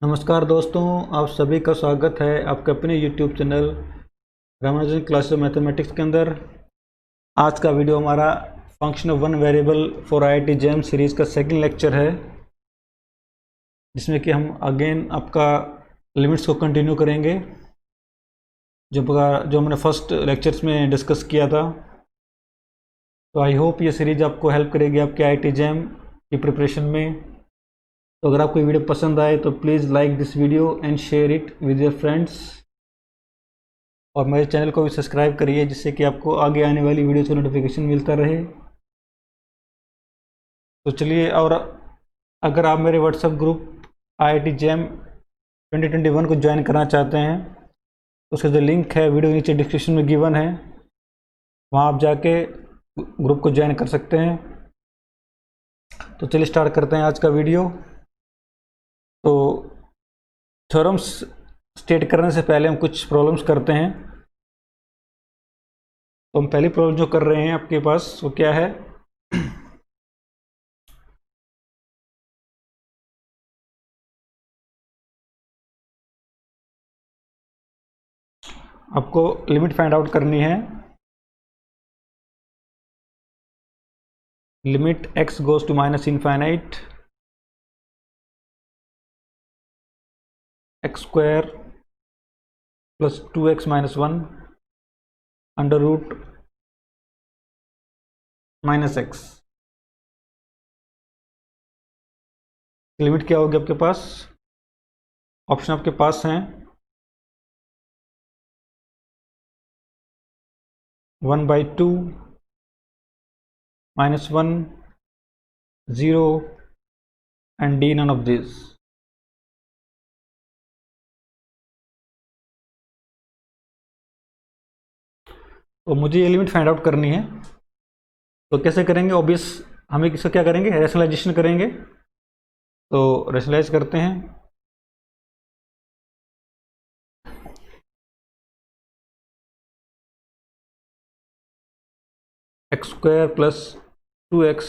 नमस्कार दोस्तों, आप सभी का स्वागत है आपके अपने YouTube channel Ramanujan classes mathematics के अंदर। आज का वीडियो हमारा function of one variable for IIT JAM series का सेकंड लेक्चर है, जिसमें कि हम अगेन आपका लिमिट्स को कंटिन्यू करेंगे जो हमने फर्स्ट लेक्चर्स में डिस्कस किया था। तो आई होप ये सीरीज आपको हेल्प करेगी आपके IIT JAM की प्रिपरेशन में। तो अगर आपको वीडियो पसंद आए तो please like this video and share it with your friends, और मेरे चैनल को भी सब्सक्राइब करिए जिससे कि आपको आगे आने वाली वीडियो का नोटिफिकेशन मिलता रहे। तो चलिए, और अगर आप मेरे व्हाट्सएप ग्रुप IIT JAM 2021 को ज्वाइन करना चाहते हैं तो उसका जो लिंक है वीडियो नीचे डिस्क्रिप्शन में गिवन है, वहाँ आप जाके ग्रुप को ज्वाइन कर सकते हैं। तो चलिए स्टार्ट करते हैं आज का वीडियो। तो थ्योरम्स स्टेट करने से पहले हम कुछ प्रॉब्लम्स करते हैं। तो हम पहली प्रॉब्लम जो कर रहे हैं आपके पास वो क्या है, आपको लिमिट फाइंड आउट करनी है। Limit x goes to minus infinite x square plus 2x minus 1 under root minus x। Limit क्या होगी आपके पास? ऑप्शन आपके पास हैं 1/2, -1, 0 and D none of these। तो मुझे ये लिमिट फाइंड आउट करनी है। तो कैसे करेंगे? ऑब्वियस हमें इसका क्या करेंगे, रैशनलाइजेशन करेंगे। तो रैशनलाइज करते हैं। x square plus 2x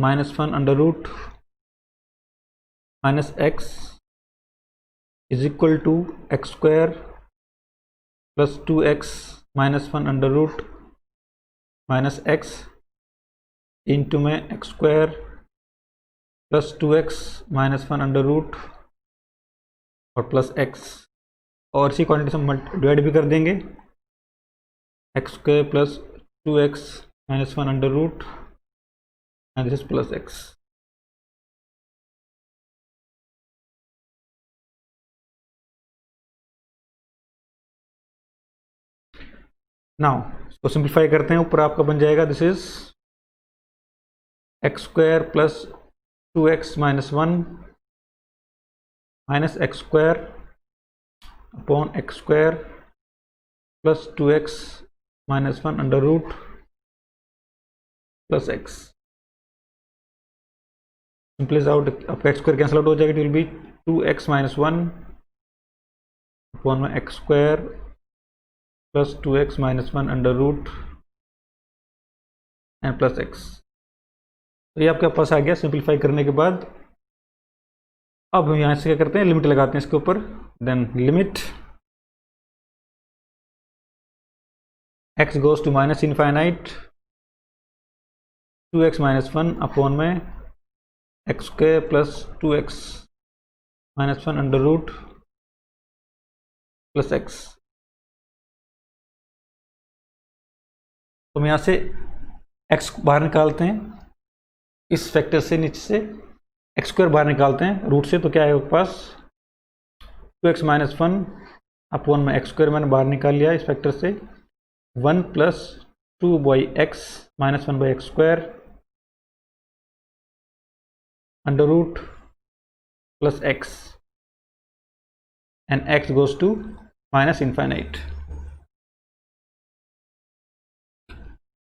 minus 1 under root minus x is equal to x square plus 2x minus 1 under root minus x into में x square plus 2x minus 1 under root और plus x, और इसी quantity से divide भी कर देंगे। x square plus 2x minus 1 under root and this is plus x। Now इसको simplify करते हैं। ऊपर आपका बन जाएगा this is x square plus 2x minus 1 minus x square upon x square plus 2x minus 1 under root plus x। सिंपलीज out, आपका x square cancel out हो जाएगा। It will be 2x minus 1 upon में x square plus 2x minus 1 under root and plus x। तो ये आपके पास आ गया simplify करने के बाद। अब हम यहाँ से क्या करते हैं, लिमिट लगाते हैं इसके ऊपर। Then limit x goes to minus infinite 2x minus 1 upon में x square plus 2x minus 1 under root plus x। तो हम यहाँ से x बाहर निकालते हैं, इस फैक्टर से नीचे से x स्क्वायर बाहर निकालते हैं रूट से। तो क्या है आपके पास 2x माइनस 1 अपॉन में x स्क्वायर मैंने बाहर निकाल लिया इस फैक्टर से, 1 plus 2/x minus 1/x square under root plus x and x goes to minus infinite.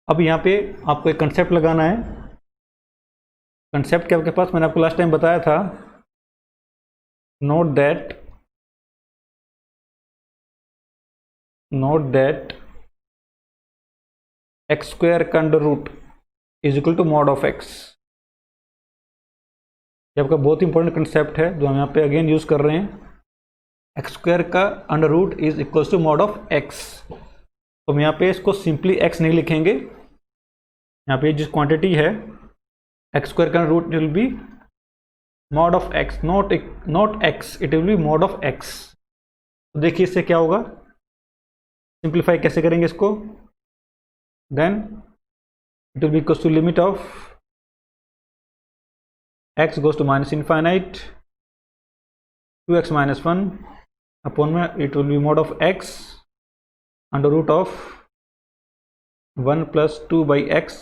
अब यहाँ पे आपको एक कंसेप्ट लगाना है। कंसेप्ट क्या आपके पास, मैंने आपको लास्ट टाइम बताया था। नोट दैट x स्क्वायर का under root is equal to mod of x। ये आपका बहुत इंपॉर्टेंट कंसेप्ट है जो हम यहाँ पे अगेन यूज कर रहे हैं। एक्स स्क्वायर का under root is equals to mod of x. तो हम यहाँ पे इसको सिंपली एक्स नहीं लिखेंगे, यहाँ पे जिस क्वांटिटी है एक्स स्क्वायर का root will be mod of x, not x, it will be mod of x. तो देखिए इससे क्या होगा, सिंप्लीफाई कैसे करेंगे इसको, then it will be equals to limit of x goes to minus infinite 2x minus 1 upon में it will be mod of x under root of 1 plus 2 by x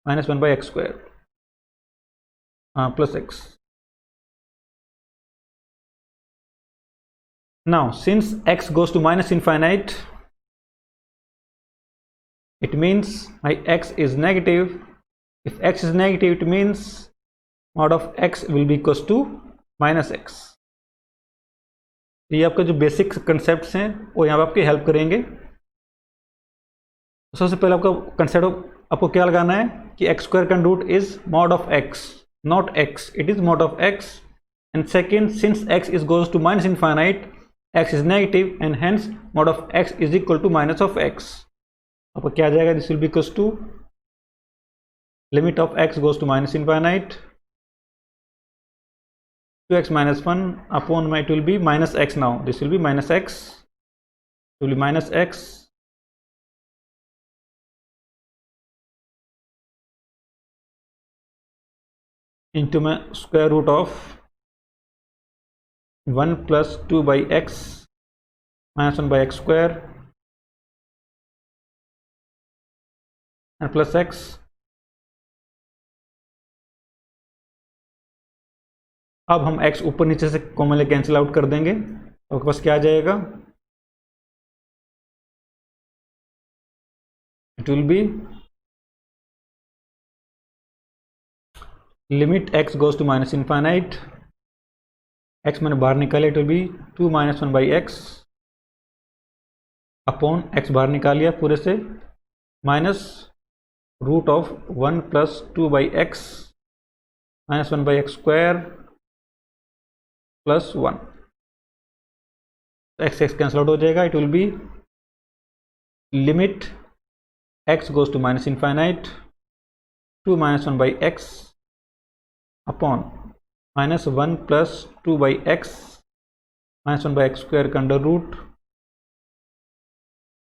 minus 1 by x square plus x. Now since x goes to minus infinite, it means my x is negative. If x is negative, it means mod of x will be equals to minus x. ये आपका जो basic concepts हैं वो यहाँ पे आपकी help करेंगे। सबसे पहले आपका कंसेप्ट आपको क्या लगाना है कि एक्स स्क्वायर का root is mod of x, not x, it is mod of x. And second, since x is goes to minus infinite, x is negative and hence mod of x is equal to minus of x. आपको क्या आ जाएगा, this will be equals to limit of x goes to minus infinite 2x minus 1 upon it will be minus x. Now this will be minus x, it will be minus x into my square root of 1 plus 2 by x minus 1 by x square and plus x. अब हम x ऊपर नीचे से common cancel out कर देंगे, आपके पास क्या आ जाएगा, it will be limit x goes to minus infinite, x मैंने बाहर निकाले, it will be 2 minus 1 by x upon x बाहर निकाल लिया पूरे से, minus root of 1 plus 2 by x minus 1 by x square plus 1, x x cancel out हो जाएगा, it will be limit x goes to minus infinite 2 minus 1 by x upon minus 1 plus 2 by x minus 1 by x square का under root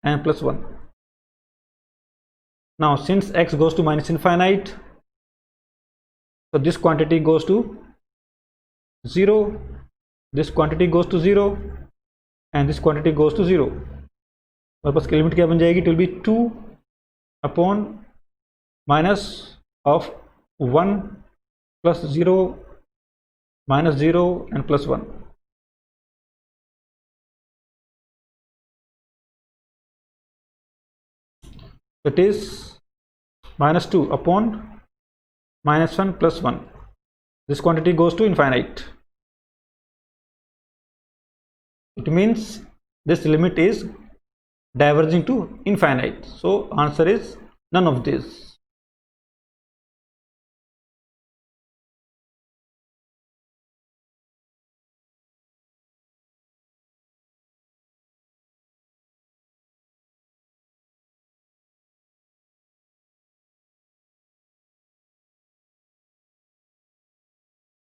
and plus 1. Now since x goes to minus infinite, so this quantity goes to 0, this quantity goes to 0 and this quantity goes to 0. और पास की limit क्या बन जाएगी, it will be 2 upon minus of 1 plus 0 minus 0 and plus 1. It is minus 2 upon minus 1 plus 1. This quantity goes to infinite. It means this limit is diverging to infinite. So answer is none of these.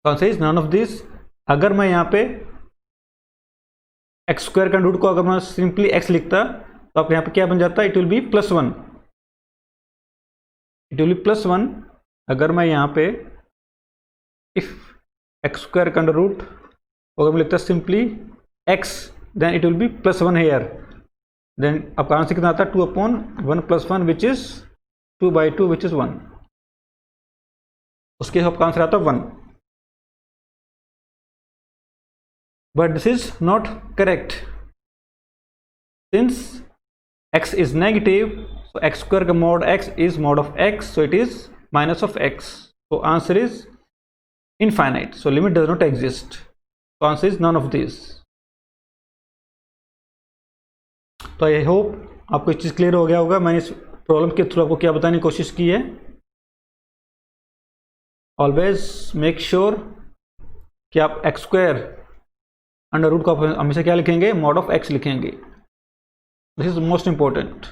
कौन सा is none of this. अगर मैं यहाँ पे x square का root को अगर मैं सिंपली एक्स लिखता तो आप यहाँ पे क्या बन जाता, it will be plus 1. It will be plus 1. अगर मैं यहाँ पे इफ एक्स स्क्वायर का रूट अगर मैं लिखता simply x, then it will be plus 1 here. Then आपका आंसर कितना आता है, 2 upon 1 plus 1 which is 2 by 2 which is 1. उसके आपका आंसर आता है 1. But this is not correct. Since x is negative, so x square का mod x is mod of x, so it is minus of x. So answer is infinite. So limit does not exist. So answer is none of these. तो I hope आपको इस चीज़ clear हो गया होगा. मैंने इस problem के through आपको क्या बताने की कोशिश की है. ऑलवेज मेक श्योर कि आप एक्स स्क्वायर अंडर रूट को आप हमेशा क्या लिखेंगे, मॉड ऑफ एक्स लिखेंगे। This is most important.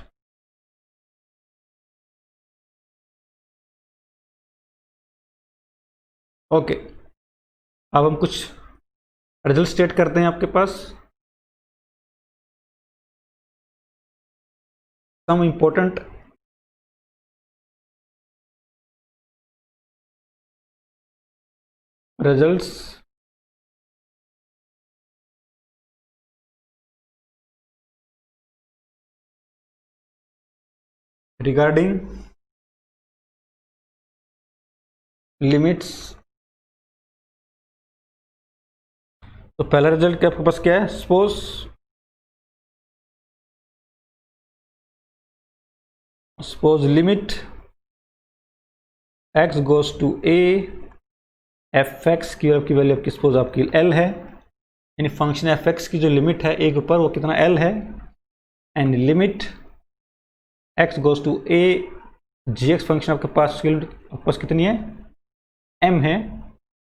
Okay, अब हम कुछ रिजल्ट स्टेट करते हैं आपके पास। Some important results regarding limits. तो पहला रिजल्ट क्या आपके पास क्या है, suppose limit x goes to a, F X की वैल्यू आपकी सपोज आपकी l है, यानी फंक्शन एफ एक्स की जो लिमिट है a के ऊपर वो कितना l है, and limit x goes to a gx function आपके पास कितनी है, m है।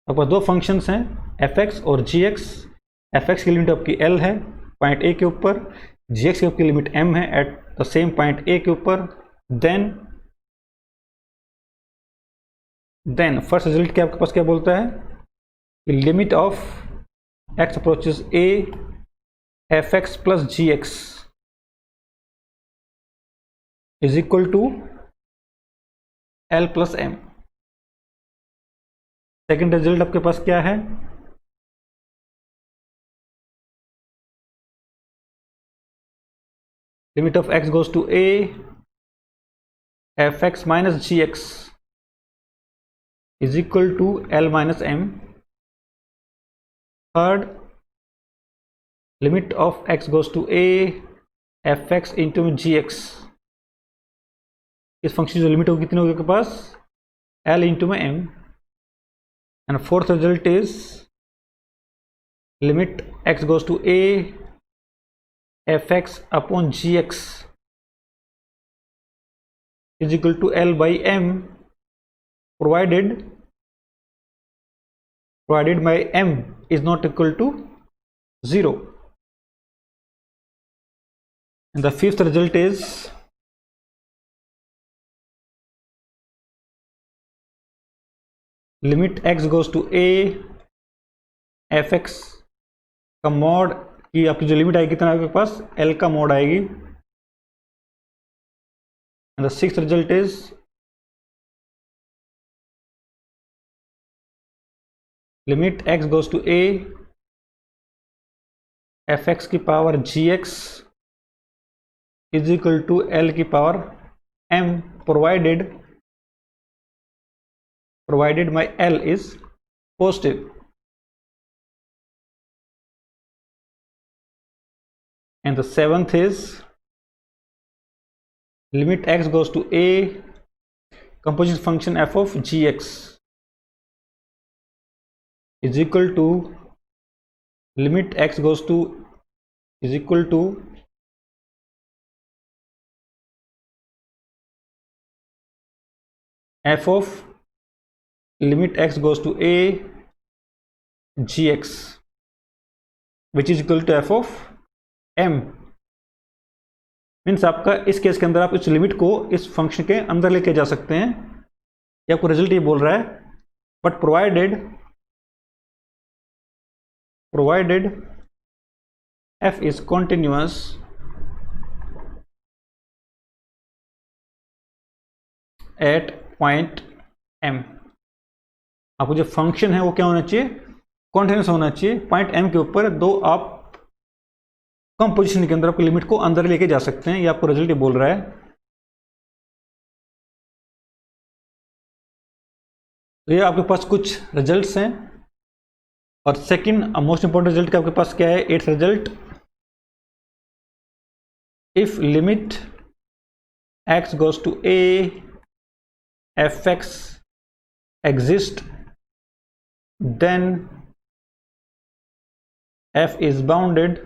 आपके पास दो फंक्शंस हैं एफ एक्स और जी एक्स। एफ एक्स की लिमिट आपकी l है पॉइंट a के ऊपर, जी एक्स की आपकी लिमिट m है at the same point a के ऊपर। देन फर्स्ट रिजल्ट क्या आपके पास क्या बोलता है कि limit of x approaches a F x plus g x is equal to l plus m। Second result आपके पास क्या है, limit of x goes to a F x minus g x is equal to l minus m। Third, limit of x goes to a F x into g x, इस function की जो limit होगी कितनी होगी आपके पास, l into में m। And fourth result is limit x goes to a F x upon g x is equal to l by m, provided my m is not equal to 0. And the fifth result is limit x goes to a F x का mod की आपकी जो limit आएगी कितना आपके पास, l का mod आएगी। And the sixth result is limit x goes to a F X की power G x is equal to l की power m, provided my l is positive। And the seventh is limit x goes to a composite function f of gx is equal to limit x goes to is equal to f of limit x goes to a gx which is equal to f of m। Means आपका इस case के अंदर आप इस limit को इस function के अंदर लेके जा सकते हैं, ये आपको रिजल्ट ये बोल रहा है। But provided f is continuous at point m, आपको जो फंक्शन है वो क्या होना चाहिए, कॉन्टिन्यूस होना चाहिए पॉइंट m के ऊपर। दो आप कम पोजीशन के अंदर आपको लिमिट को अंदर लेके जा सकते हैं, ये आपको रिजल्ट बोल रहा है। तो ये आपके पास कुछ रिजल्ट्स हैं। और सेकंड मोस्ट इंपॉर्टेंट रिजल्ट का आपके पास क्या है, eighth result, if limit x goes to a F x exist then f is bounded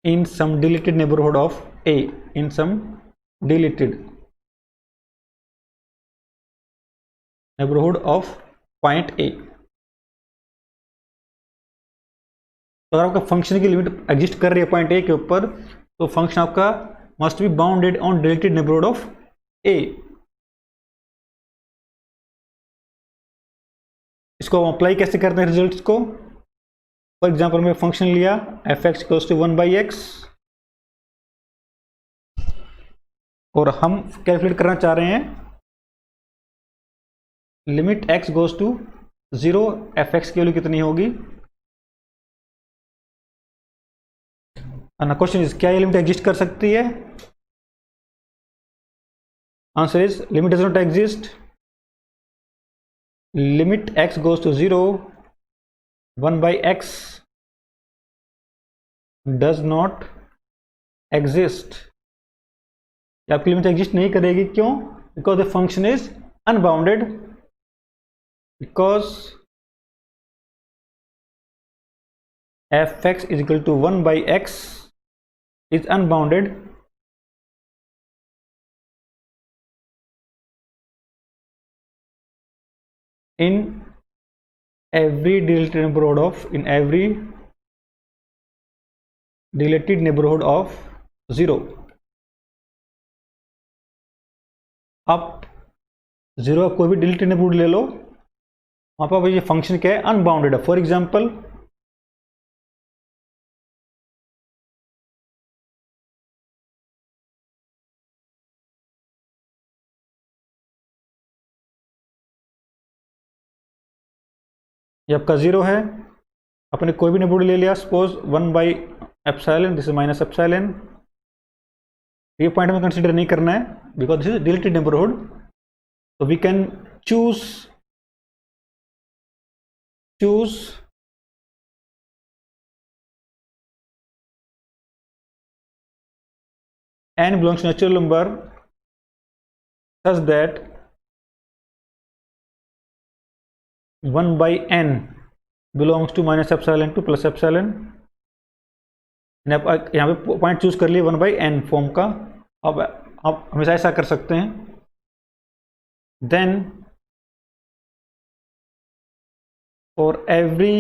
in some deleted neighborhood of a, in some deleted neighborhood of point a। तो अगर आपका function की limit exist कर रही है point A के ऊपर, तो फंक्शन आपका must be bounded on deleted neighbourhood of A. इसको अप्लाई कैसे करते हैं रिजल्ट्स को? फॉर एग्जांपल मैं फंक्शन लिया F X equals to 1/x और हम कैलकुलेट करना चाह रहे हैं limit x goes to 0, F X की वैल्यू कितनी होगी? क्वेश्चन इज, क्या ये लिमिट एग्जिस्ट कर सकती है? Answer is limit does not exist. Limit x goes to 0, 1/x does not exist. आपकी लिमिट एग्जिस्ट नहीं करेगी, क्यों? Because the function is unbounded, because f x is equal to 1/x is unbounded in every dilated neighborhood of 0। आप 0 कोई भी deleted neighbourhood ले लो, वहां पर ये फंक्शन क्या है? अनबाउंडेड है। फॉर एग्जाम्पल ये आपका 0 है, आपने कोई भी नेबरहुड ले लिया, सपोज 1/ε, दिस इज -ε। ये पॉइंट में कंसीडर नहीं करना है because this is deleted neighbourhood. तो we can choose n belongs to natural number such that 1/n belongs to -ε to +ε। आप यहाँ पे पॉइंट चूज कर लिए 1/n फॉर्म का। अब आप हमेशा ऐसा कर सकते हैं। Then for every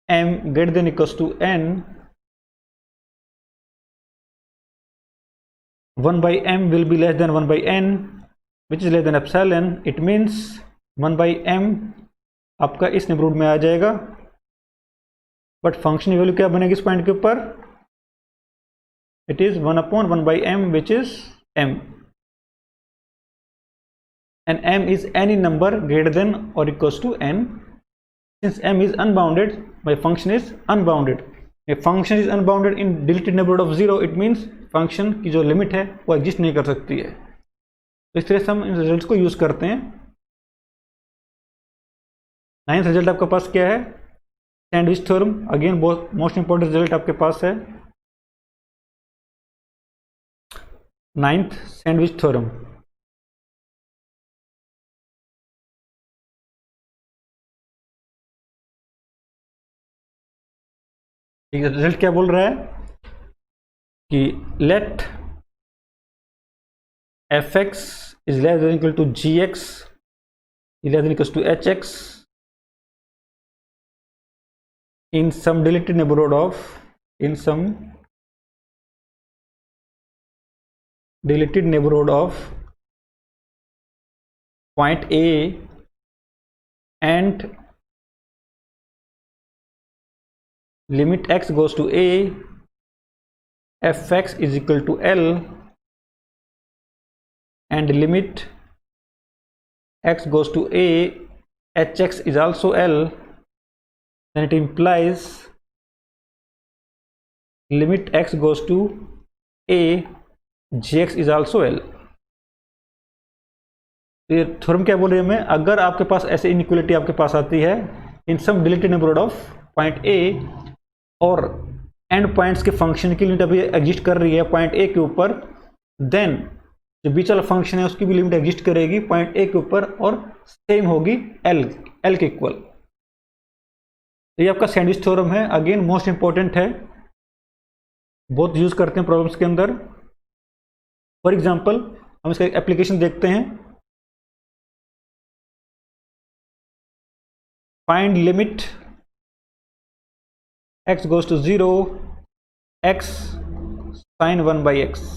m greater than equals to n, 1/m will be less than 1/n, which is less than epsilon। it means 1/m आपका इस नेबरहुड में आ जाएगा, बट फंक्शन की वैल्यू क्या बनेगी इस पॉइंट के ऊपर? It is 1/1/m which is m, and m is any number greater than or equals to n। since m is unbounded, my function is unbounded। a function is unbounded in deleted neighborhood of 0, it means function की जो limit है वो exist नहीं कर सकती है। तो इस तरह से हम इन रिजल्ट्स को यूज करते हैं। 9th रिजल्ट आपके पास क्या है? Sandwich theorem. अगेन बहुत मोस्ट इंपॉर्टेंट रिजल्ट आपके पास है, 9th सैंडविच थ्योरम। रिजल्ट क्या बोल रहा है कि let f x is less than equal to g x is less than equal to h x in some deleted neighborhood of point A, and limit x goes to A, f x is equal to L, and limit x goes to A, h x is also L, then it implies limit x goes to A, gx is also L। तो ये theorem क्या बोल रही है हमें? अगर आपके पास ऐसे इनइक्वालिटी आपके पास आती है in some deleted neighbourhood of point A, और एंड पॉइंट्स के फंक्शन की लिमिट अभी एग्जिस्ट कर रही है पॉइंट ए के ऊपर, देन जो बीच वाला फंक्शन है उसकी भी लिमिट एग्जिस्ट करेगी पॉइंट ए के ऊपर और सेम होगी एल के इक्वल। ये आपका सैंडविच थ्योरम है। अगेन मोस्ट इंपॉर्टेंट है, बहुत यूज करते हैं प्रॉब्लम्स के अंदर। फॉर एग्जांपल हम इसका एप्लीकेशन देखते हैं। Find limit x goes to 0 x sin 1 by x।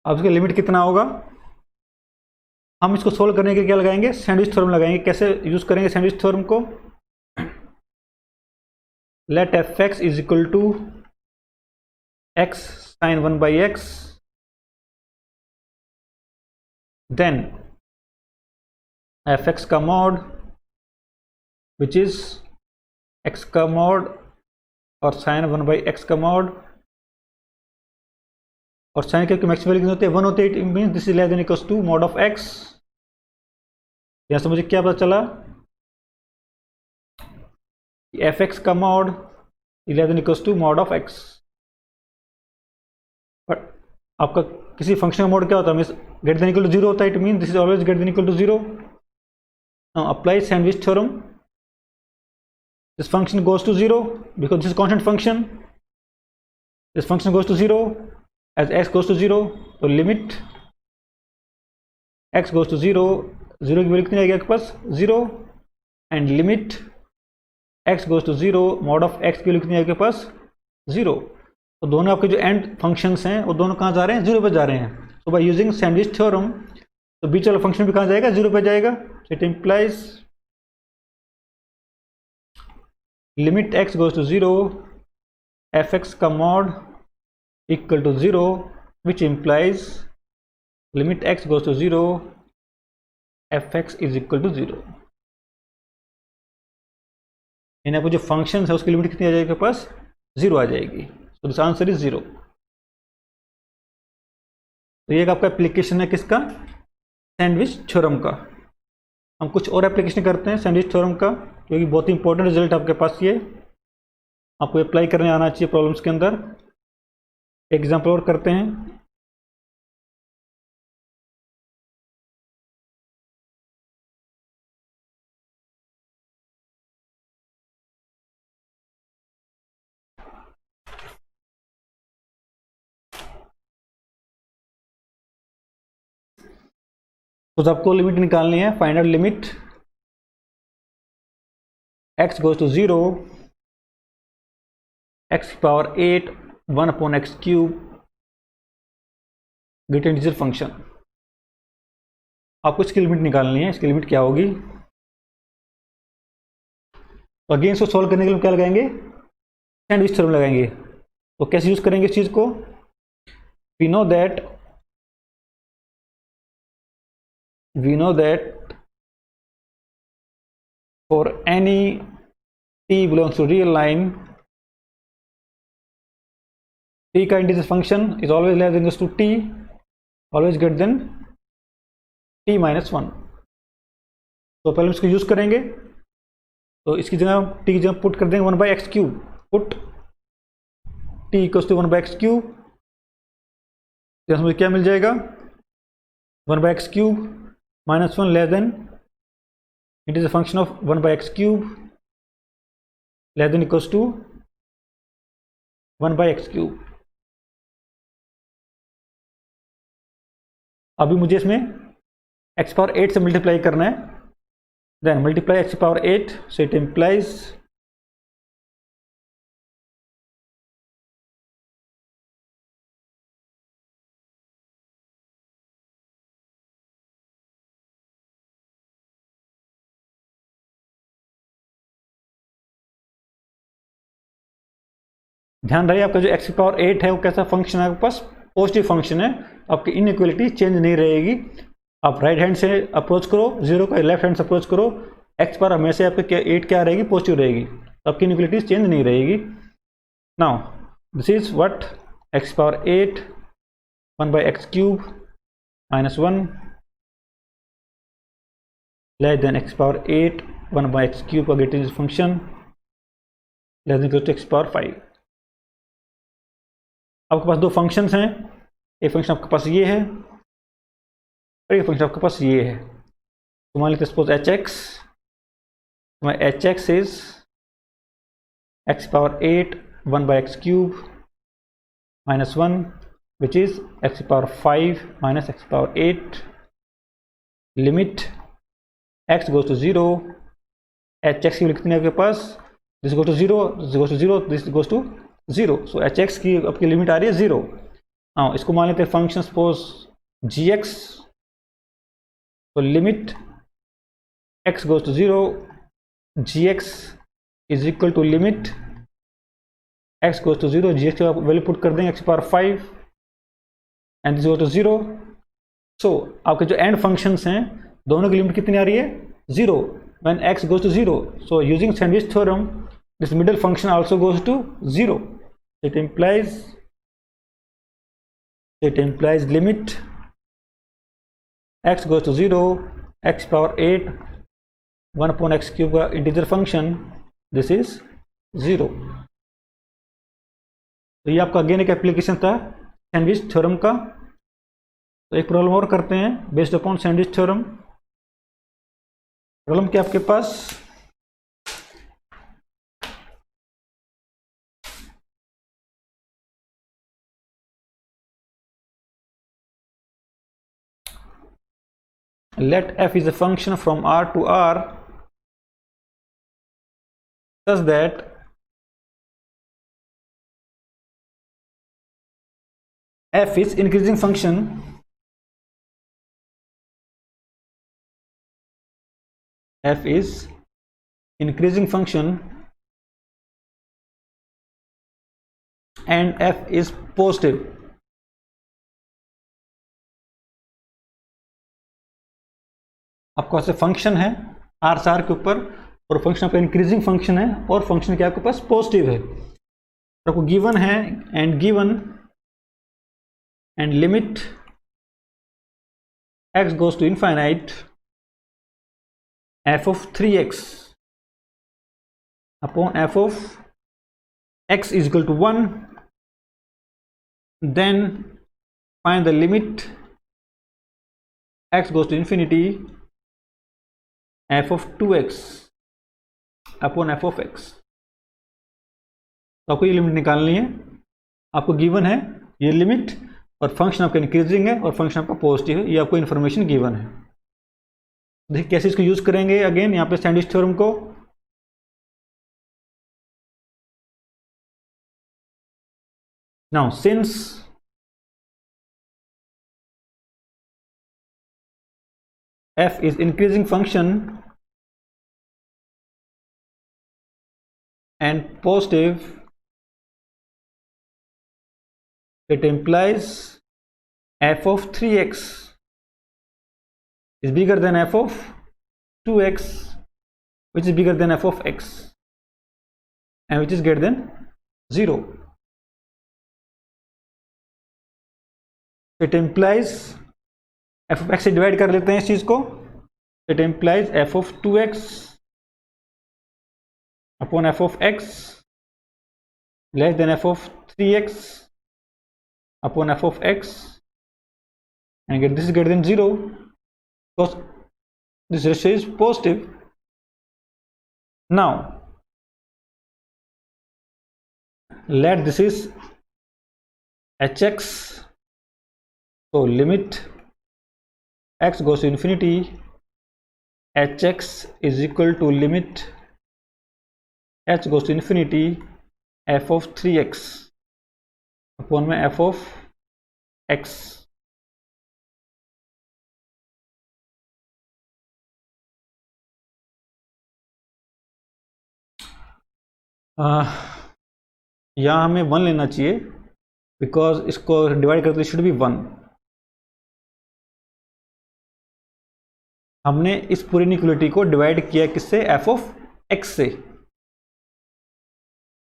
अब इसका लिमिट कितना होगा? हम इसको सोल्व करने के लिए क्या लगाएंगे? सैंडविच थ्योरम लगाएंगे। कैसे यूज करेंगे सैंडविच थ्योरम को? Let f x is equal to x sine 1 by x, then f x का मॉड विच इज एक्स का मॉड और साइन 1 बाई एक्स का मॉड, और साइन के मैक्स वैल्यू कितने होते हैं? 1 होते हैं। It means this is less than equals to mod of x. यहां से मुझे क्या पता चला? एफ एक्स का mod is less than equals to mod of X. But आपका किसी फंक्शन का मॉड क्या होता है? Means greater than equal to 0 होता है। It means this is always greater than equal to 0। Now apply sandwich theorem. This function goes to 0 because this is constant function. This function goes to 0 as x goes to 0, तो limit x goes to 0, 0 की value कितनी आएगी आपके पास? 0, and limit x goes to 0 mod of x की value कितनी आएगी आपके पास? 0। तो दोनों आपके जो एंड फंक्शंस हैं वो दोनों कहाँ जा रहे हैं? 0 पे जा रहे हैं। तो बाय यूजिंग सैंडविच थ्योरम तो बीच वाला फंक्शन भी कहाँ जाएगा? 0 पे जाएगा। It implies limit x goes to 0 fx का mod equal to 0, which implies limit x goes to 0 fx is equal to 0। यानी आपको जो फंक्शन है उसकी लिमिट कितनी आ जाएगी आपके पास? 0 आ जाएगी। So this answer is 0। तो ये आपका एप्लीकेशन है किसका? सैंडविच थ्योरम का। हम कुछ और एप्लीकेशन करते हैं सैंडविच थ्योरम का, क्योंकि बहुत ही इंपॉर्टेंट रिजल्ट आपके पास ये आपको अप्लाई करने आना चाहिए प्रॉब्लम्स के अंदर। एग्जाम्पल और करते हैं। तो आपको लिमिट निकालनी है। Find out limit x goes to 0 x power 8 1 upon x cube greater integer function. आपको इसकी लिमिट निकालनी है। इसकी लिमिट क्या होगी? अगेन इसको सॉल्व करने के लिए क्या लगाएंगे? सैंडविच थ्योरम लगाएंगे। तो कैसे यूज करेंगे इस चीज को? We know that for any t belongs to real line, t का integer function is always less than equals to t, always greater than t minus 1। तो पहले हम इसको यूज करेंगे। तो इसकी जगह t की जगह पुट कर देंगे 1 by x cube. Put t equals to 1 by x cube. मुझे क्या मिल जाएगा? 1 by x cube minus 1 less than it is a function of 1 by x cube less than equals to 1 by x cube। अभी मुझे इसमें x power 8 से multiply करना है। Then multiply x power 8, so it implies ध्यान रहे आपका जो x पावर 8 है वो कैसा फंक्शन है? आपके पास पॉजिटिव फंक्शन है। आपकी इनइक्वालिटी चेंज नहीं रहेगी। आप राइट हैंड से अप्रोच करो 0 का, लेफ्ट हैंड से अप्रोच करो x पावर हमेशा आपके 8 क्या रहेगी? पॉजिटिव रहेगी। तो आपकी इनइक्वालिटी चेंज नहीं रहेगी। Now this is what x power 8 1 by x cube minus 1 less than x power 8 1 by x cube का greater function less than equal to x power 5। आपके पास दो फंक्शंस हैं। एक फंक्शन आपके पास ये है और एक फंक्शन आपके पास ये है। तो मान लेते हैं suppose H X is X power 8 1 by x cube minus 1 which is X power 5 minus X power 8। Limit x goes to 0 H X की वैल्यू कितनी है आपके पास, this goes to zero, this goes to zero, this goes to zero, so H X की आपकी limit आ रही है zero. हाँ, इसको मान लेते हैं फंक्शन सपोज जी एक्स, तो limit x goes to zero, G x is equal to limit x goes to zero, G X की वैल्यू पुट कर देंगे X power 5 and this goes to zero. So आपके जो and functions हैं दोनों की limit कितनी आ रही है, zero when x goes to 0. So using Sandwich theorem, this middle function also goes to 0. It implies limit x goes to 0, x power 8 1 upon x cube का integer function, this is 0। तो ये आपका again एक application था sandwich theorem का। तो एक problem और करते हैं based upon sandwich theorem. Problem क्या आपके पास, let f is a function from R to R such that f is increasing function f is increasing function and f is positive। आपके पास function है आर चार के ऊपर और फंक्शन आपका increasing function है और फंक्शन क्या आपके पास पॉजिटिव है, तो आपको गिवन है and limit x goes to infinite f of 3x upon f of x is equal to 1, then find the limit x goes to infinity f of 2x upon f of x। तो आपको ये limit निकालनी है, आपको given है ये limit और function आपका इंक्रीजिंग है और फंक्शन आपका पॉजिटिव है, ये आपको इन्फॉर्मेशन गिवन है। देखिए कैसे इसको यूज करेंगे अगेन यहाँ पे सैंडविच थ्योरम को। Now since f is increasing function and positive, it implies f of 3x is bigger than f of 2x, which is bigger than f of x and which is greater than 0. It implies f of x से divide कर लेते हैं इस चीज को, it implies f of 2x upon f of x less than f of 3x upon f of x and get this is greater than 0 because this ratio is positive. Now let this is hx, so limit x goes to infinity, hx is equal to limit h goes to infinity f of 3x upon में f of x। यहाँ हमें 1 लेना चाहिए because इसको divide करते should be 1। हमने इस पूरी इनइक्वालिटी को डिवाइड किया किससे, f of x से,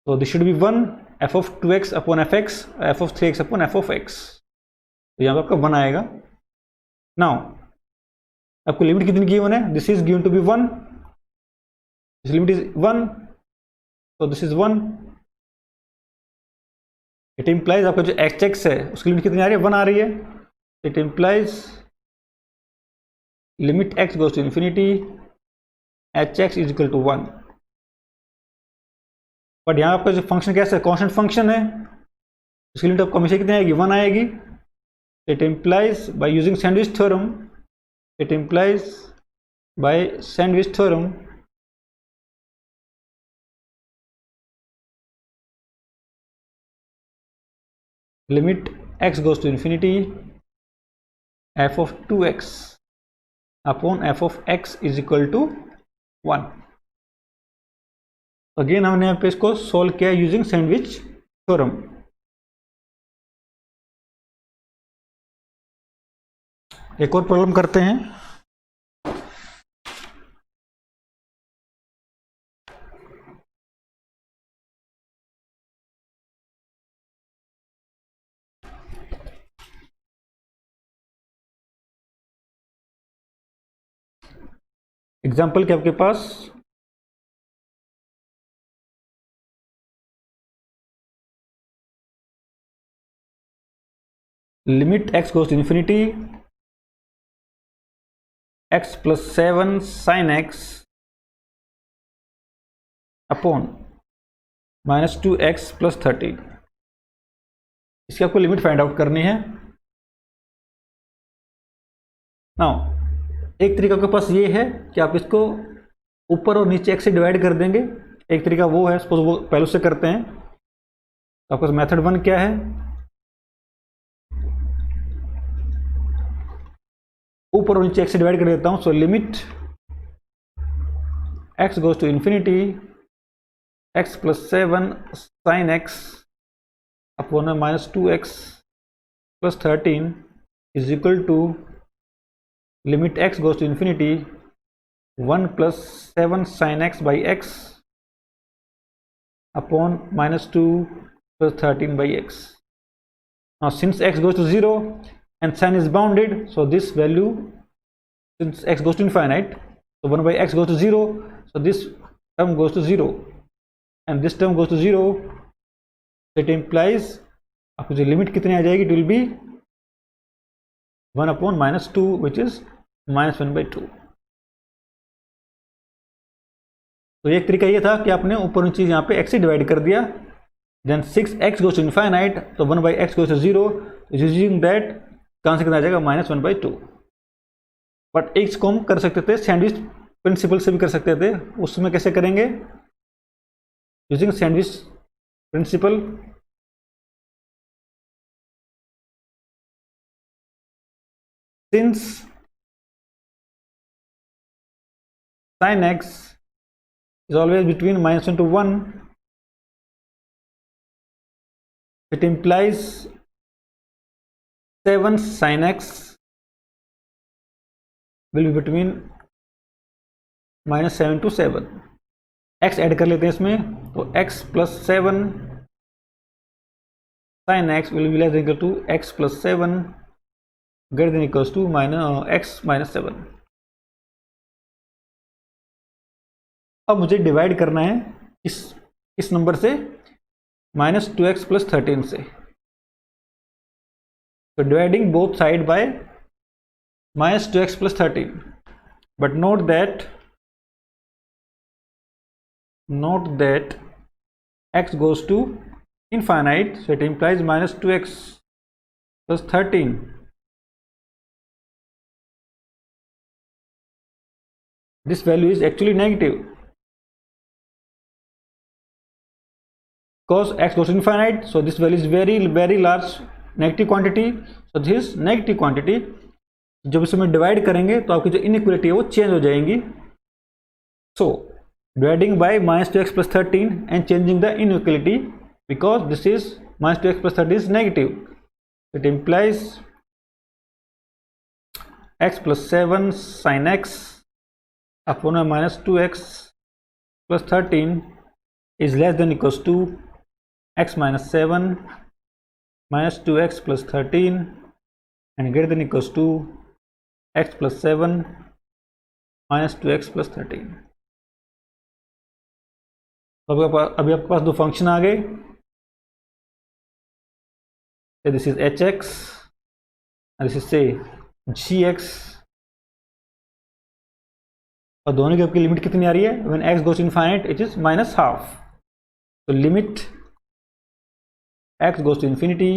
तो this should be 1 f of 2x upon fx, f of 3x upon f of x, तो यहाँ पे आपका 1 आएगा। नाउ आपको लिमिट कितनी गिवन है, this is given to be 1, this limit is 1, तो दिस इज 1। इट इम्प्लाइज आपका जो hx है उसकी लिमिट कितनी आ रही है, 1 आ रही है। It implies limit x goes to infinity hx is equal to 1। But यहाँ आपका जो फंक्शन कैसा है, कांस्टेंट फंक्शन है, उसकी लिमिट आपको हमेशा कितनी आएगी, 1 आएगी। It implies by using sandwich theorem, it implies by sandwich theorem limit x goes to infinity f of 2x upon f of x is equal to 1। Again हमने यहाँ पे इसको सोल्व किया यूजिंग सैंडविच थ्योरम। एक और problem करते हैं। Example क्या आपके पास limit x goes to infinity x plus 7 sine x upon -2x plus 13। इसकी आपको लिमिट फाइंड आउट करनी है। नाउ एक तरीका आपके पास ये है कि आप इसको ऊपर और नीचे x से डिवाइड कर देंगे। एक तरीका वो है, सपोज वो पहले से करते हैं। तो आपका मेथड 1 क्या है, ऊपर और नीचे x से डिवाइड कर देता हूं। So limit x goes to infinity x plus 7 sine x upon -2x plus 13 is equal to limit x goes to infinity 1 plus 7 sine x by x upon -2 plus 13 by x। Now since x goes to 0 and sin is bounded, so this value, since x goes to infinite, so 1 by x goes to 0, so this term goes to 0 and this term goes to 0. It implies आपको जो limit कितनी आ जाएगी, it will be 1 upon -2 which is -1 by 2। तो एक तरीका ये था कि आपने ऊपर नीचे यहाँ पे x से डिवाइड कर दिया। Then 6x goes to infinite, तो 1 by x goes to 0, using that कहाँ से कितना आ जाएगा -1 by 2। बट इसको हम कर सकते थे सैंडविच प्रिंसिपल से भी कर सकते थे। उसमें कैसे करेंगे, using sandwich principle. Since sin x is always between -1 to 1, it implies 7 sin x will be between -7 to 7। x add कर लेते हैं इसमें, तो x plus 7 sin x will be less than equal to x plus 7 greater than equals to x minus 7। अब मुझे divide करना है इस नंबर से -2x प्लस 13 से। So dividing both side by -2x plus 13, but note that x goes to infinite, so it implies -2x plus 13 this value is actually negative because x goes to infinite, so this value is very large negative quantity. So this negative quantity जब इसमें divide करेंगे तो आपकी जो inequality है वो change हो जाएंगी। So dividing by -2x plus 13 and changing the inequality because this is -2x plus 13 is negative, it implies x plus 7 sin x upon -2x plus 13 is less than equals to x minus 7 minus 2x plus 13 and greater than equals to x plus 7 minus 2x plus 13। तो अभी आपके पास दो function आ गए। This is hx and this is say gx, और दोनों की आपकी limit कितनी आ रही है, when x goes to infinite it is -12। तो limit x goes to infinity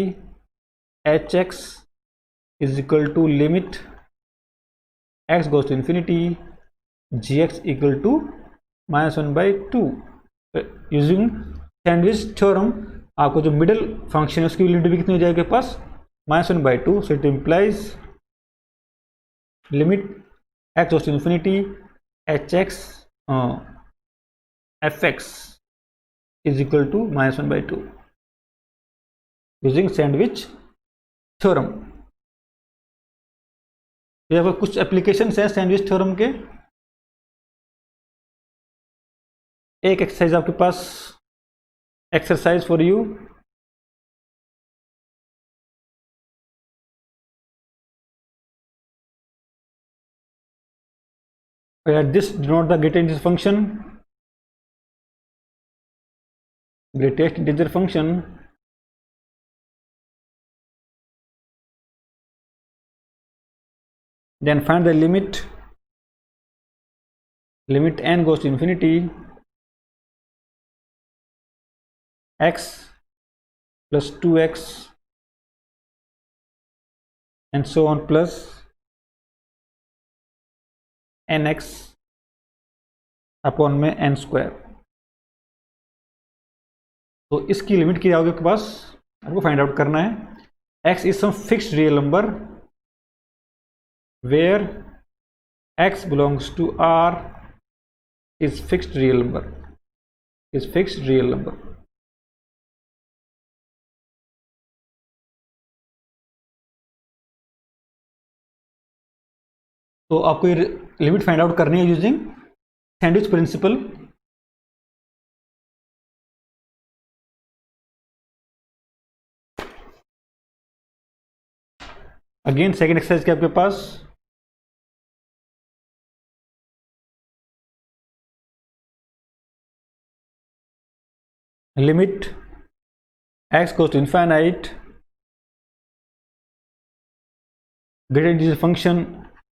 hx is equal to limit x goes to infinity gx equal to -1 by 2। using sandwich theorem आपको जो मिडिल फंक्शन है उसकी limit भी कितनी हो जाएगी पास -1/2। So it implies limit x goes to infinity hx fx is equal to -1/2 using sandwich theorem. यहाँ पर कुछ एप्लीकेशंस हैं सैंडविच थ्योरम के। एक एक्सरसाइज आपके पास, exercise for you. At this denote the greatest integer function. Greatest integer function then find the limit n goes to infinity x plus 2x and so on plus nx upon में n square. तो इसकी limit क्या होगी आपके पास, आपको find out करना है। x is some fixed real number where x belongs to r is fixed real number, is fixed real number. तो आपको ये लिमिट फाइंड आउट करनी है using sandwich principle. Again second exercise के आपके पास limit x goes to infinite greatest integer function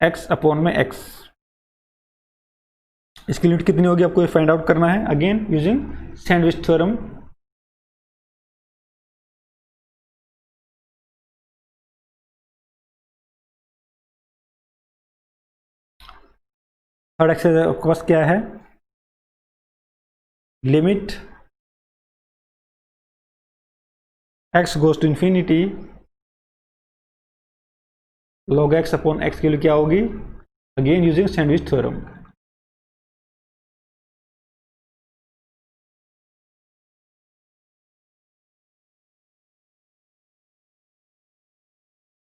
x upon में x। इसकी लिमिट कितनी होगी आपको फाइंड आउट करना है again using sandwich theorem. Third exercise आपके पास क्या है, limit x goes to infinity log x upon x के लिए क्या होगी, अगेन यूजिंग सैंडविच थ्योरम।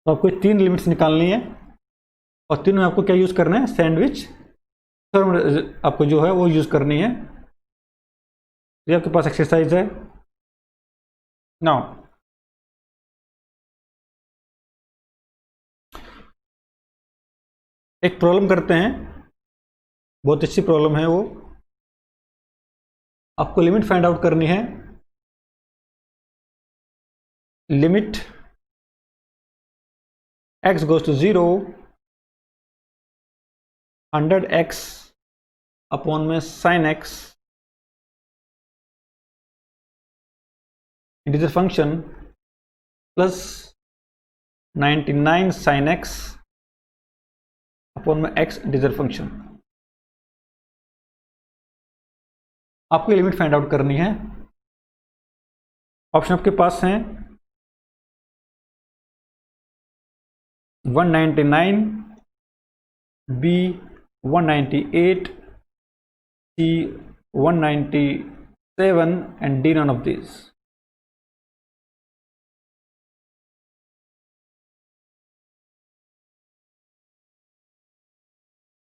तो आपको तीन लिमिट्स निकालनी है और तीनों में आपको क्या यूज करना है, सैंडविच थ्योरम आपको जो है वो यूज करनी है। ये आपके पास एक्सरसाइज है। नाउ एक प्रॉब्लम करते हैं, बहुत अच्छी प्रॉब्लम है वो। आपको लिमिट फाइंड आउट करनी है, limit x goes to 0 100x upon में sin x integer function plus 99 sin x upon में x इंटीजर फंक्शन। आपको लिमिट फाइंड आउट करनी है। ऑप्शन आपके पास हैं 199, B 198, C 197 and D none of these।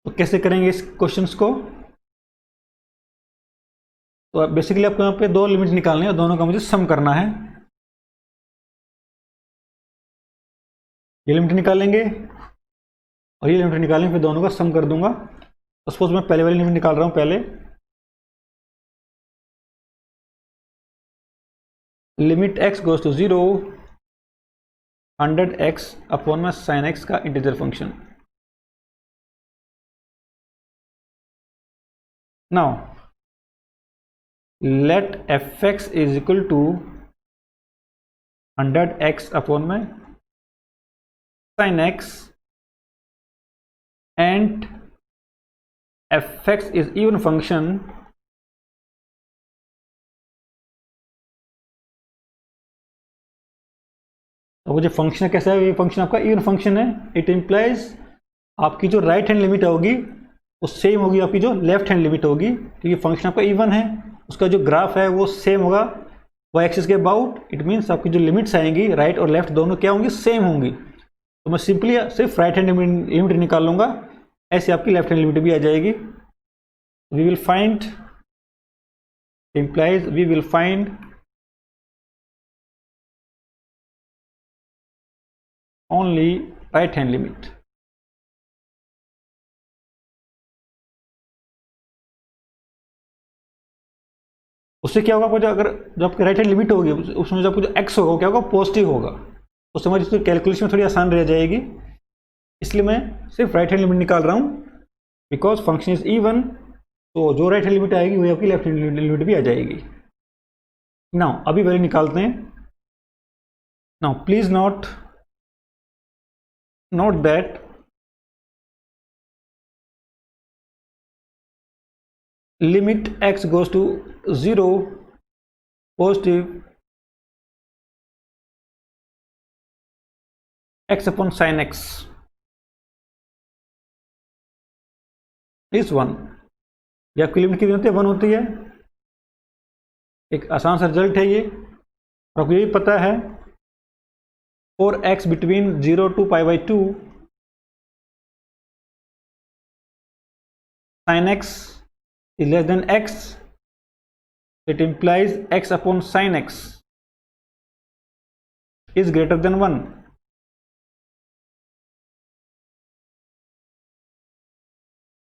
तो कैसे करेंगे इस क्वेश्चंस को, तो बेसिकली आपको यहाँ पे दो लिमिट निकालनी है और दोनों का मुझे सम करना है। ये लिमिट निकालेंगे और ये लिमिट निकालेंगे, फिर दोनों का सम कर दूंगा। तो सपोज मैं पहले वाली लिमिट निकाल रहा हूँ, पहले limit x goes to 0 100x upon में sin x का integer function. Now let fx is equal to 100x upon में sin x and fx is even function आपको जो फंक्शन कैसा है, ये फंक्शन आपका इवन फंक्शन है। इट इम्प्लाइज आपकी जो राइट हैंड लिमिट होगी वो सेम होगी आपकी जो लेफ्ट हैंड लिमिट होगी, क्योंकि फंक्शन आपका इवन है, उसका जो ग्राफ है वो सेम होगा वाई एक्सिस के अबाउट। इट मीन्स आपकी जो लिमिट्स आएंगी राइट और लेफ्ट दोनों क्या होंगी, सेम होंगी। तो मैं सिंपली सिर्फ राइट हैंड लिमिट निकाल लूँगा, ऐसे आपकी लेफ्ट हैंड लिमिट भी आ जाएगी। We will find implies we will find only right hand limit। उससे क्या होगा, जो अगर जो आपकी राइट हैंड लिमिट होगी उसमें जो आपको जो एक्स होगा वो क्या होगा, पॉजिटिव होगा। उस समय इसकी कैलकुलेशन में थोड़ी आसान रह जाएगी, इसलिए मैं सिर्फ राइट हैंड लिमिट निकाल रहा हूँ। बिकॉज फंक्शन इज इवन, तो जो राइट हैंड लिमिट आएगी वही आपकी लेफ्ट हैंड लिमिट भी आ जाएगी। नाउ अभी वैल्यू निकालते हैं। Now please note that limit x goes to 0 positive x upon sin x is 1। ये आपकी लिमिट कितनी होती है, 1 होती है। एक आसान सा रिजल्ट है ये, और आपको यही पता है for x between 0 to π/2 sin x is less than x, it implies x upon sin x is greater than 1।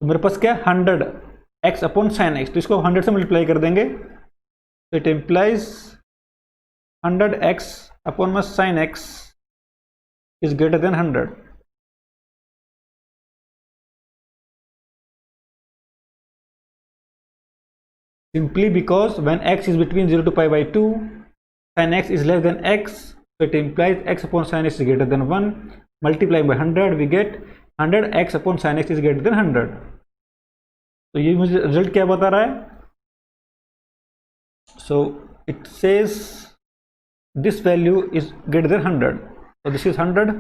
तो मेरे पास क्या है, 100 x अपॉन sin x, तो इसको 100 से मल्टीप्लाई कर देंगे, तो it implies 100 x upon sin x is greater than 100। Simply because when x is between 0 to π/2 sin x is less than x, so it implies x upon sin x is greater than 1, multiplying by 100 we get 100 x upon sin x is greater than 100। तो ये मुझे result क्या बता रहा है, so it says this value is greater than 100, so this is 100।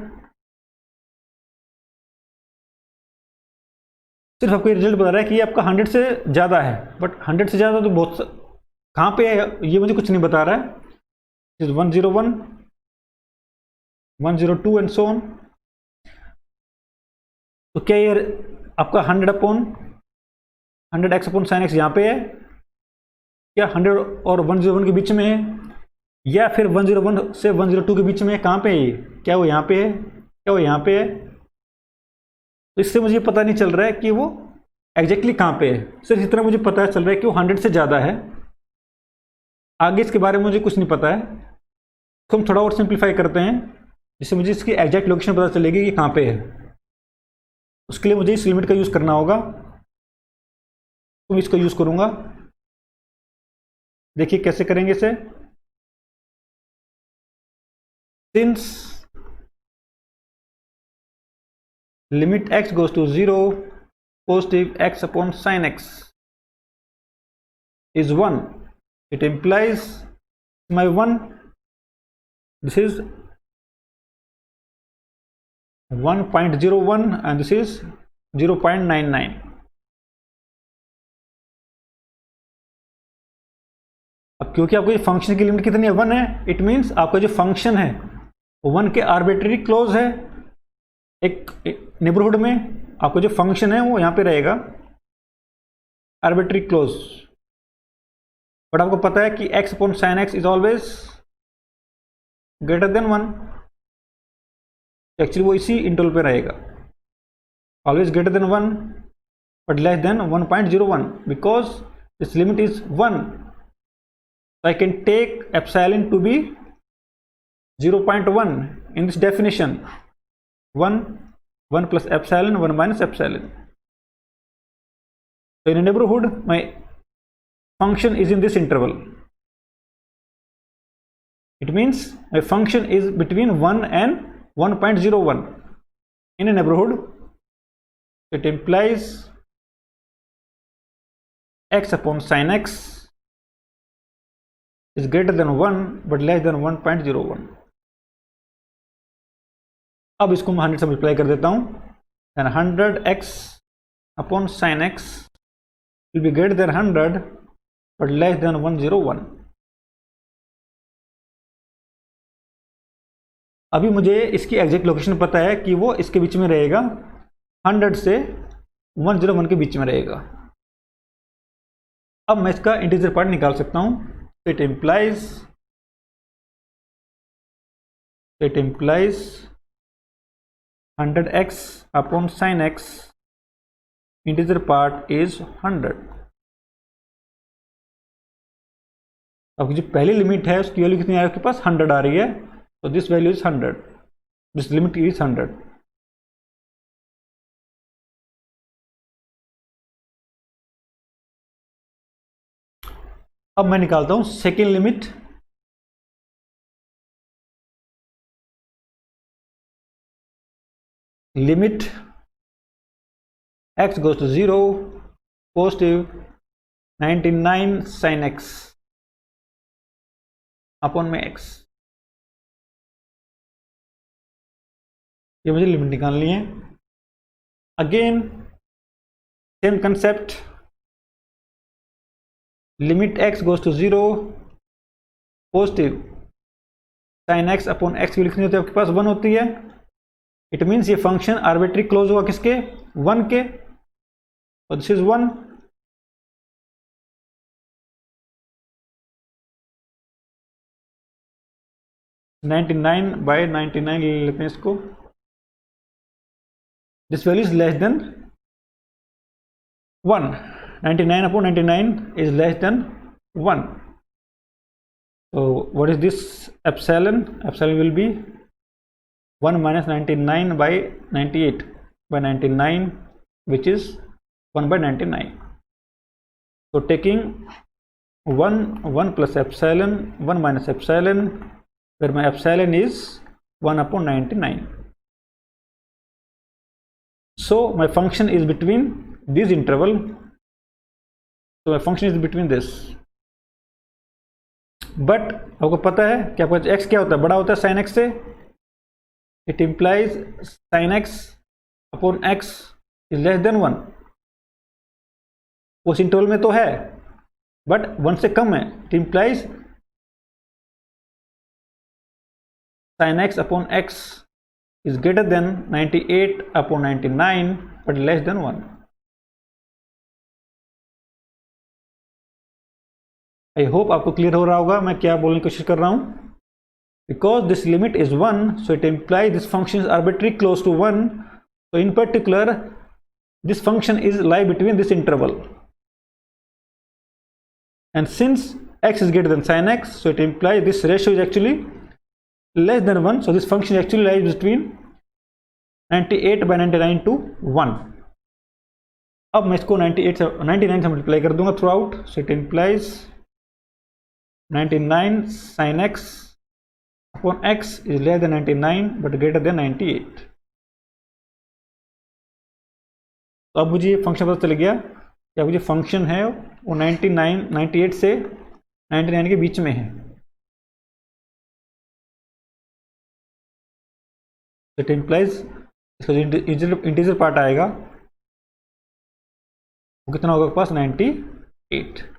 सिर्फ आपको ये रिजल्ट बता रहा है कि ये आपका 100 से ज़्यादा है, बट 100 से ज़्यादा तो बहुत कहाँ पे है ये मुझे कुछ नहीं बता रहा है। Is 101 102 and so on. तो क्या ये आपका 100 upon 100 x upon sin x यहाँ पे है, क्या 100 और 101 के बीच में है, या फिर 101 से 102 के बीच में है, कहाँ पे है ये, क्या वो यहाँ पे है, क्या वो यहाँ पे है। तो इससे मुझे पता नहीं चल रहा है कि वो एग्जैक्टली कहाँ पे है, सिर्फ इतना मुझे पता चल रहा है कि वो 100 से ज़्यादा है। आगे इसके बारे में मुझे कुछ नहीं पता है, तो हम थोड़ा और सिंप्लीफाई करते हैं जिससे मुझे इसकी एग्जैक्ट लोकेशन पता चलेगी कि कहाँ पे है। उसके लिए मुझे इस लिमिट का यूज़ करना होगा, तो इसको यूज़ करूँगा। देखिए कैसे करेंगे इसे। Since limit x goes to 0 positive x upon sin x is 1, it implies my 1, this is 1.01 and this is 0.99। अब क्योंकि आपको ये फंक्शन की लिमिट कितनी है, 1 है, इट मीन्स आपका जो फंक्शन है वो 1 के आर्बिट्रेरी क्लोज है। एक नेबरहुड में आपको जो फंक्शन है वो यहाँ पे रहेगा आर्बिट्री क्लोज, बट आपको पता है कि x upon sine x is always greater than 1। Actually वो इसी इंटरवल पे रहेगा, always greater than 1 but less than 1.01 because this limit is 1। I can take epsilon to be 0.1 in this definition, 1 plus epsilon 1 minus epsilon। So in a neighborhood my function is in this interval, it means my function is between 1 and 1.01 in a neighborhood। It implies x upon sin x is greater than 1 but less than 1.01। अब इसको मैं 100 से multiply कर देता हूँ, then 100x upon sine x will be greater than 100 but less than 101। अभी मुझे इसकी एग्जैक्ट लोकेशन पता है कि वो इसके बीच में रहेगा, 100 से 101 के बीच में रहेगा। अब मैं इसका इंटीजर पार्ट निकाल सकता हूँ। It implies 100x upon sine x, integer part is 100। अब जो पहली लिमिट है उसकी वैल्यू कितनी आ रही है आपके पास, 100 आ रही है, तो this value is 100, this limit is 100। अब मैं निकालता हूं second limit. Limit x goes to 0 positive 99 sin x upon में x, ये मुझे लिमिट निकालनी है। Again same concept, limit x goes to 0 positive sine x upon x की लिखनी होती है आपके पास 1 होती है। इट मीन्स ये फंक्शन आर्बिट्री क्लोज हुआ किसके, 1 के, और दिस इज 1। नाइन्टी 99 ले लेते हैं इसको, this value is less than 1, 99 upon 99 is less than 1. So what is this epsilon? Epsilon will be 1 minus 99 by 98 by 99, which is 1 by 99. So taking 1 plus epsilon, 1 minus epsilon, where my epsilon is 1 upon 99. So my function is between this interval. So my function is between this. But आपको पता है कि आपका x क्या होता है, बड़ा होता है sin x से। It implies sin x upon x is less than 1. उस इंटरवल में तो है बट 1 से कम है। It implies sin x upon x is greater than 98 upon 99 but less than 1. I hope आपको क्लियर हो रहा होगा मैं क्या बोलने की कोशिश कर रहा हूं। Because this limit is 1, so it imply this function is arbitrary close to 1, so in particular this function is lie between this interval, and since x is greater than sin x, so it implies this ratio is actually less than 1, so this function actually lies between 98 by 99 to 1. अब मैं इसको 99 से multiply कर दूंगा through out, so it implies 99 sin x upon x is less than 99 but greater than 98. तो अब मुझे ये फंक्शन पता चल गया कि अब जो फंक्शन है वो 98 से 99 के बीच में है। इट इम्प्लाइज इसका जो इंटीजर पार्ट आएगा वो कितना होगा पास 98।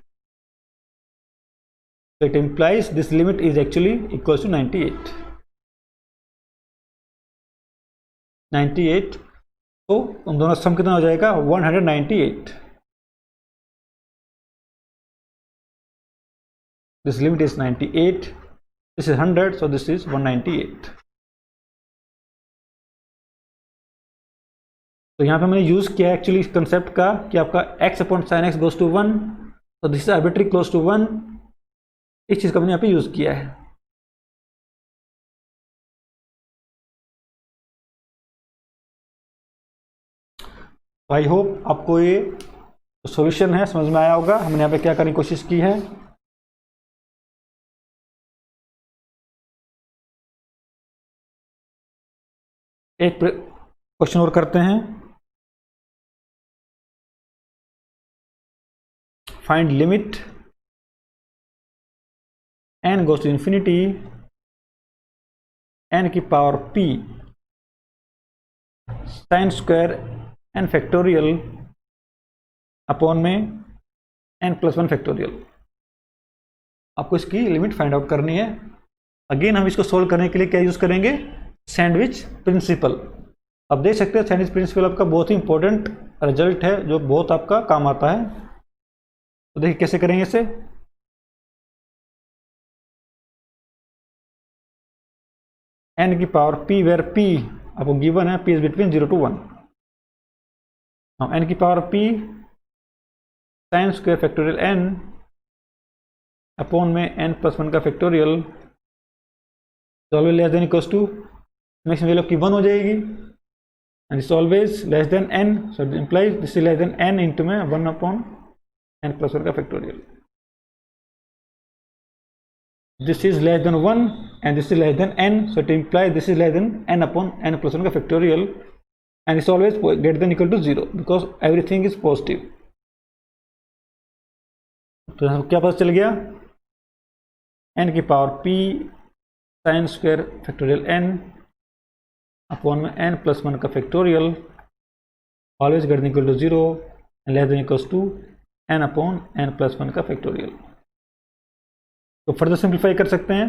So it implies this limit is actually equals to 98. 98, तो उन दोनों सम कितना हो जाएगा 198. This limit is 98, this is 100, so this is 198. तो यहाँ पे मैंने यूज किया है एक्चुअली इस कंसेप्ट का कि आपका x upon sine x goes to 1, तो this is arbitrary close to 1। इस चीज का मैंने यहाँ पे यूज किया है। आई होप आपको ये सॉल्यूशन है समझ में आया होगा, हमने यहाँ पे क्या करने की कोशिश की है। एक क्वेश्चन और करते हैं। Find limit n goes to infinity n की power p sine square n factorial upon में एन प्लस वन फैक्टोरियल। आपको इसकी लिमिट फाइंड आउट करनी है। अगेन हम इसको सोल्व करने के लिए क्या यूज़ करेंगे, सैंडविच प्रिंसिपल। अब देख सकते हैं सैंडविच प्रिंसिपल आपका बहुत ही इंपॉर्टेंट रिजल्ट है जो बहुत आपका काम आता है। तो देखिए कैसे करेंगे इसे। एन की पावर p वेयर p आपको गिवन है, p is between 0 to 1। now n की power p sine square factorial n upon में n प्लस 1 का factorial always less than equals to maximum value की 1 हो जाएगी and it's always less than n, so it implies this is less than n into में 1 upon n plus 1 का factorial. This is less than 1 and this is less than n, so it implies this is less than n upon n plus 1 का factorial and it's always greater than equal to 0 because everything is positive। तो यहाँ क्या पता चल गया, n की power p sine square factorial n upon में n plus 1 का factorial always greater than equal to 0 and less than equals to n upon n plus 1 का फैक्टोरियल। तो फर्दर सिंप्लीफाई कर सकते हैं,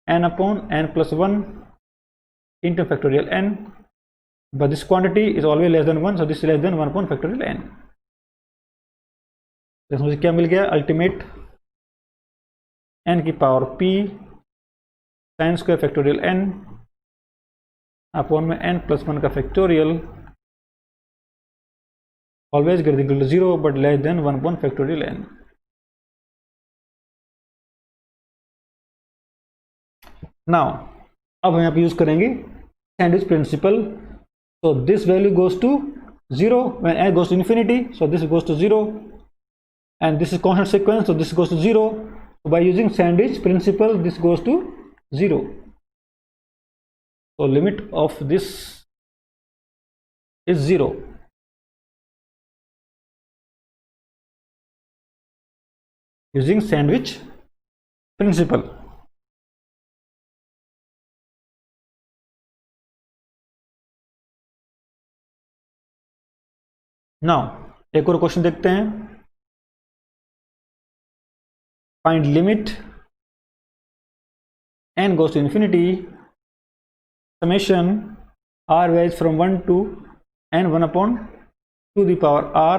n upon n plus 1 into factorial n, but this quantity is always less than 1, so this is less than 1 upon factorial n। तो मुझे क्या मिल गया, अल्टीमेट n की power p sine square factorial n upon में n plus 1 का factorial always greater than equal to 0 but less than 1 upon factorial n। Now अब हम यहाँ पे यूज करेंगे sandwich principal. so this value goes to 0 when n goes to infinity, so this goes to 0 and this is constant sequence, so this goes to 0, so by using sandwich principle this goes to 0, so limit of this is 0। using sandwich principle। Now एक और question देखते हैं, find limit n goes to infinity summation r varies from 1 to n 1 upon 2 the power r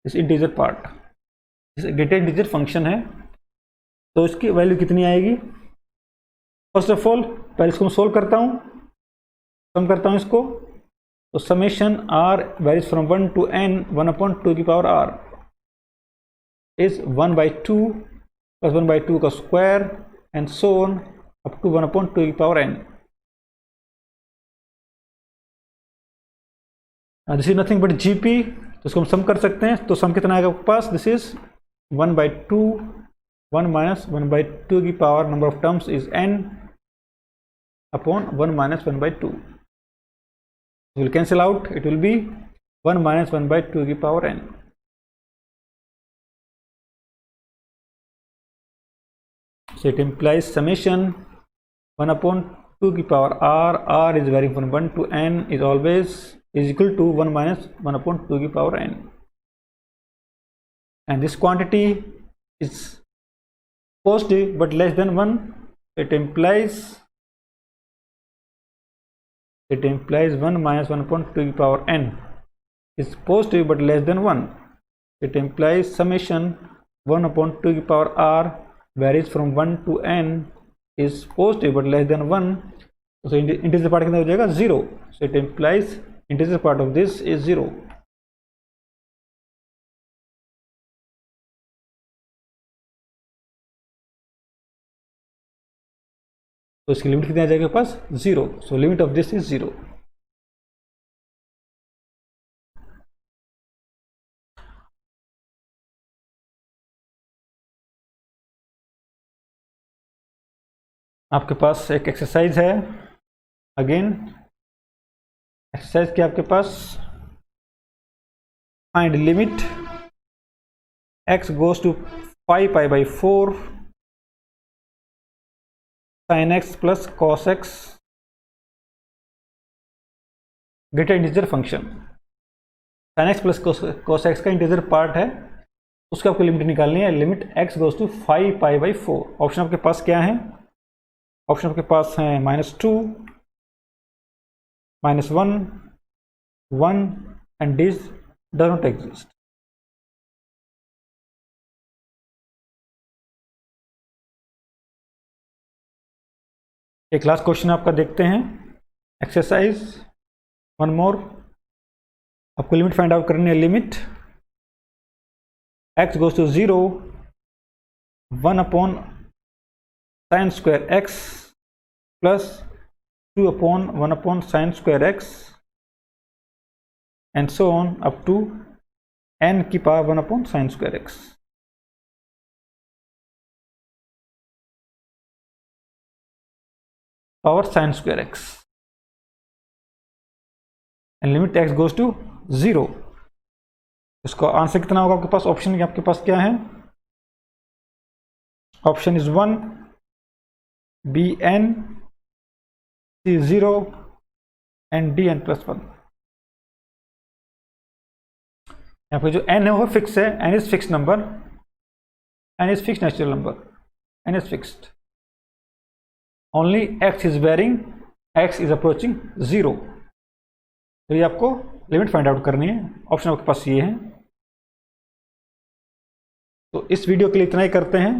इस integer part, इस greater integer function है, तो इसकी value कितनी आएगी। फर्स्ट ऑफ ऑल पहले इसको मैं सोल्व करता हूँ, सम करता हूँ इसको, तो summation r varies from 1 to n 1 upon 2 की पावर r is 1/2 plus 1/2 का square and so on up to 1 upon 2 की power n। This is nothing but gp, तो इसको हम सम कर सकते हैं, तो सम कितना आएगा आपके पास, दिस इज 1/2 1 minus 1/2 की power number of terms is n upon 1 minus 1/2, will cancel out, it will be 1 minus 1/2 की power n। so it implies summation 1 upon 2 की power r is varying from 1 to n is always is equal to 1 minus 1 upon 2 की power n, and this quantity is positive but less than 1, it implies 1 minus 1 upon 2 की power n is positive but less than 1, it implies summation 1 upon 2 की power r varies from 1 to n is positive but less than 1, so integer part कितना हो जाएगा 0, so it implies integer part of this is 0। तो इसकी limit कितनी आ जाएगी पास 0, so limit of this is 0। आपके पास एक एक्सरसाइज है, अगेन एक्सरसाइज क्या आपके पास, find limit x goes to 5π/4 sin x plus cos x greater integer function. Sine x plus cos x का इंटीजर पार्ट है, उसकी आपको लिमिट निकालनी है। Limit x goes to 5π/4। Option आपके पास क्या है? ऑप्शन आपके पास है -2, -1, 1 and this does not exist. एक लास्ट क्वेश्चन आपका देखते हैं, एक्सरसाइज वन मोर। आपको लिमिट फाइंड आउट करनी है। Limit x goes to 0, 1/sin² x plus 2/1/sin² x and so on up to n की power 1/sin² x। Power sin² x and limit x goes to 0। इसका answer कितना होगा आपके पास? Option आपके पास क्या है? Option is 1, bn, c 0 and dn + 1। यहाँ पे जो n है वो फिक्स है। n is fix number, n is fix natural number, n is fixed. Only x is varying, x is approaching 0। तो ये आपको लिमिट फाइंड आउट करनी है। ऑप्शन आपके पास ये है। तो इस वीडियो के लिए इतना ही करते हैं।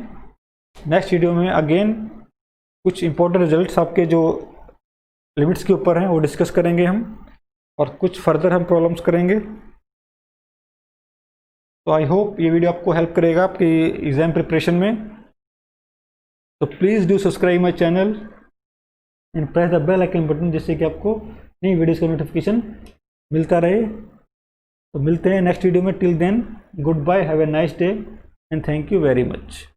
नेक्स्ट वीडियो में अगेन कुछ इंपॉर्टेंट रिजल्ट्स आपके जो लिमिट्स के ऊपर हैं वो डिस्कस करेंगे हम, और कुछ फर्दर हम प्रॉब्लम्स करेंगे। तो आई होप ये वीडियो आपको हेल्प करेगा आपकी एग्ज़ाम प्रिपरेशन में। तो please do subscribe my channel and press the bell icon button, जिससे कि आपको नई वीडियोज़ का नोटिफिकेशन मिलता रहे। तो मिलते हैं नेक्स्ट वीडियो में। Till then, goodbye, have a nice day and thank you very much.